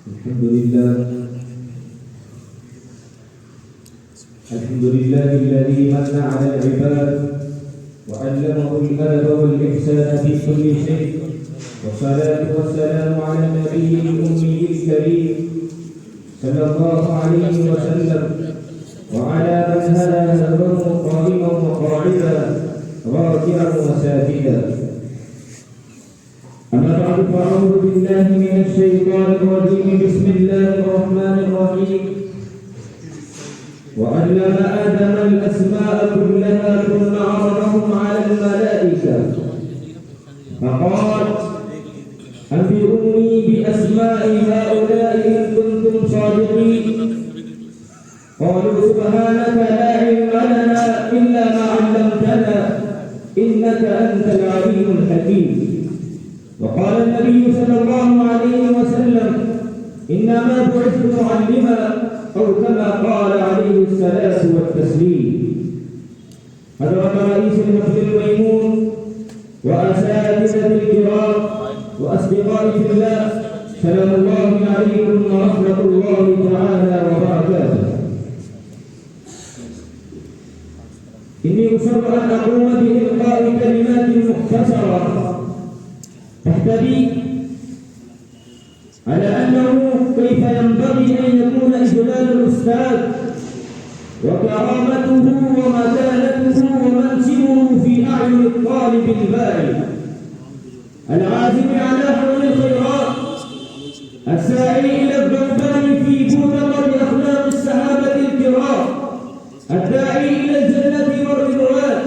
الحمد لله الذي من على العباد وعلمه الأدب والإحسان في كل شيء، والصلاة والسلام على النبي الأمي الكريم صلى الله عليه وسلم وعلى من هدى نهجه قائما وقاعدا راكعا وساجدا. أما بعد فأعوذ بالله من الشيطان الرجيم. بسم الله الرحمن الرحيم. وعلم آدم الأسماء كلها ثم عرضهم على الملائكة فقال أنبئوني بأسماء هؤلاء إن كنتم صادقين. قالوا سبحانك لا علم لنا إلا ما علمتنا إنك أنت العليم الحكيم. وقال النبي صلى الله عليه وسلم إنما بعثت معلما، أو كما قال عليه الصلاة والتسليم. حضرة رئيس الحفل الميمون وأساتذة الكرام وأصدقائي في الله، سلام الله عليكم ورحمة الله تعالى وبركاته. إني أصر أن أقوم بإلقاء كلمات مختصرة تحتوي على أنه كيف ينبغي أن يكون إجلال الأستاذ وكرامته ومكانته ومنصبه في أعين الطالب البارع العازم على حول الخيرات الساعي إلى الذوبان في بوتقة أخلاق الصحابة الكرام الداعي إلى الجنة والرضوان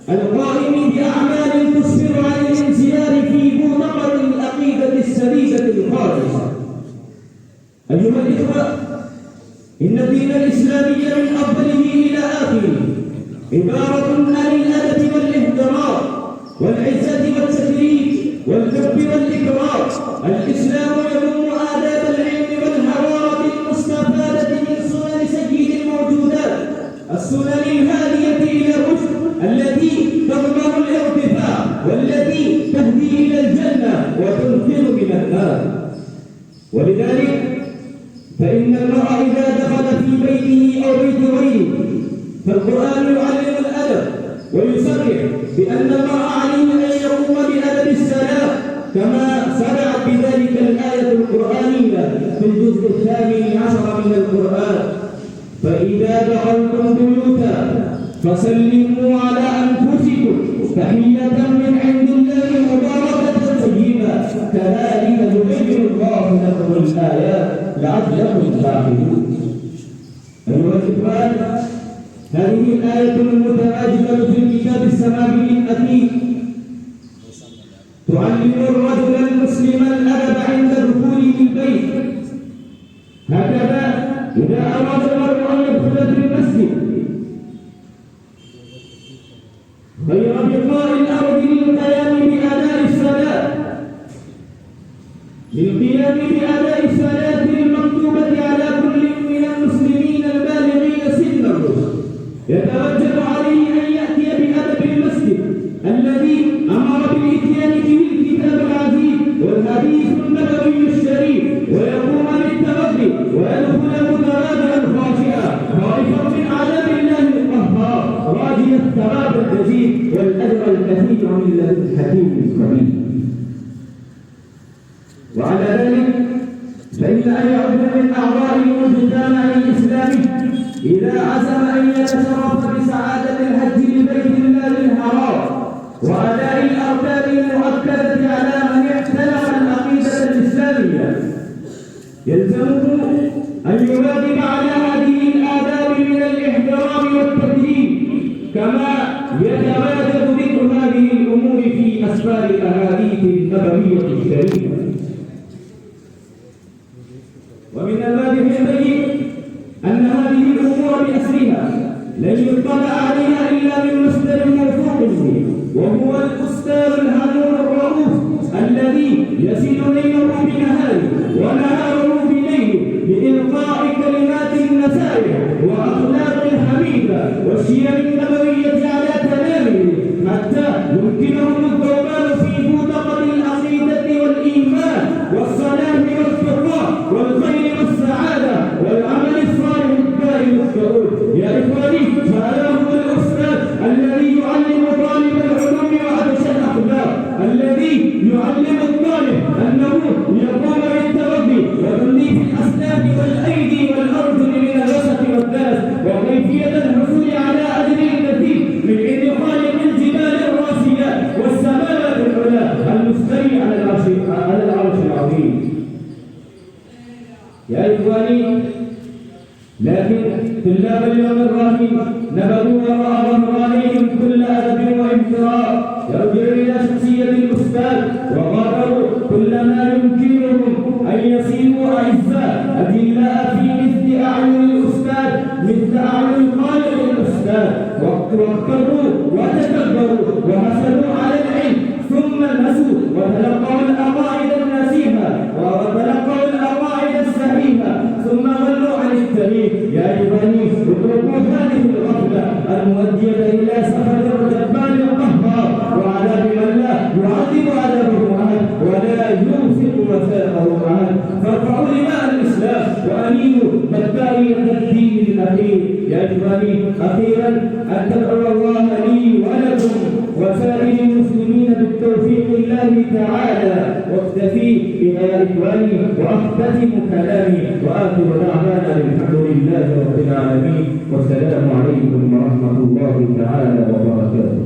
القائم بأعمال تسفر عن الانسيار في بوتقة العقيدة السليمة الخالصة. أيها الإخوة، إن الدين الإسلامي من أوله إلى آخره عبارة عن الأدب والاحترام والعزة والتكريم والحب والإكرام. الإسلام يضم آداب العلم والحضارة المستفادة من سنن سيد الموجودات، السنن الهادية إلى الرشد التي تضمن الارتفاع والتي تهدي إلى الجنة وتنقذ من النار. ولذلك فإن المرء إذا دخل في بيته أو بيت غيره فالقرآن يعلم الأدب ويصرح بأن المرء عليه أن يقوم بأدب السلام، كما صرحت بذلك الآية القرآنية في الجزء 18 من القرآن: فإذا دخلتم بيوتا فسلموا على أنفسكم تحية من عند الله مباركة طيبة كذلك يبين الله لكم الآيات لعلكم تعقلون. أيها الإخوان، هذه الآية المتواجدة في الكتاب السماوي الأخير تعلم الرجل المسلم الأدب عند دخوله البيت. هكذا إذا أراد المرء أن يدخل في المسجد غير بقاء الأرض للقيام بأداء الصلاة المكتوبة على كل من المسلمين البالغين سن الرشد، يتوجب عليه أن يأتي بأدب المسجد الذي أمر بالإتيان به الكتاب العزيز والحديث النبوي الشريف، ويقوم بالتوضؤ ويدخل متواضعا خاشعا خائفا من عذاب الله القهار راجيا الثواب الجزيل والأجر الكثير من الحكيم الخبير. وعلى ذلك فإن أن يعد من أعضاء المجتمع الإسلامي إذا عزم أن يتشرف بسعادة الحج لبيت الله الحرام وأداء الأركان المؤكدة على من احترم العقيدة الإسلامية، يلزمه أن يواظب على هذه الآداب من الاحترام والتكريم، كما يتواجد ذكر هذه الأمور في أسفار الأحاديث النبوية الشريفة. ومن الواضح البين أن هذه الأمور بأسرها لن يطلع عليها إلا من مصدر موثوق به، وهو الأستاذ الهنون الرؤوف الذي يسير ليله بنهاره ونهاره بليله بإلقاء كلمات النصائح وأخلاق الحميدة والشيم النبوية على تلاميذه حتى يمكنهم الذوبان في بوتقة العقيدة والإيمان والصلاة والتقوى إخواني، لكن طلاب اليوم الراهن نبذوا وراء ظهرانهم كل أدب واحترام يرجع إلى شخصية الأستاذ، وغادروا كل ما يمكنهم أن يصيروا أعزاء أدلاء في مثل أعين الأستاذ، مثل أعين خالق الأستاذ، واقتروا وتكبروا وحسدوا على العلم، ثم نسوا وتلقوا العقائد النسيهة وتلقوا العقائد السحيحة، ثم ضلوا عن الطريق. يا إخواني، اتركوا هذه الغفلة المؤدية إلى سخط الجبار القهار وعذاب من لا يعذب عذابه أحد ولا يوثق وثاقه أحد، فارفعوا لواء الإسلام وأنيروا بطارية الدين الأخير. يا إخواني، أخيرا أن تدعو الله لي ولكم وسائر المسلمين بالتوفيق الله تعالى، واكتفي بها يا إخواني وأختتم كلامي وآخر دعوانا الحمد لله رب العالمين، والسلام عليكم ورحمة الله تعالى وبركاته.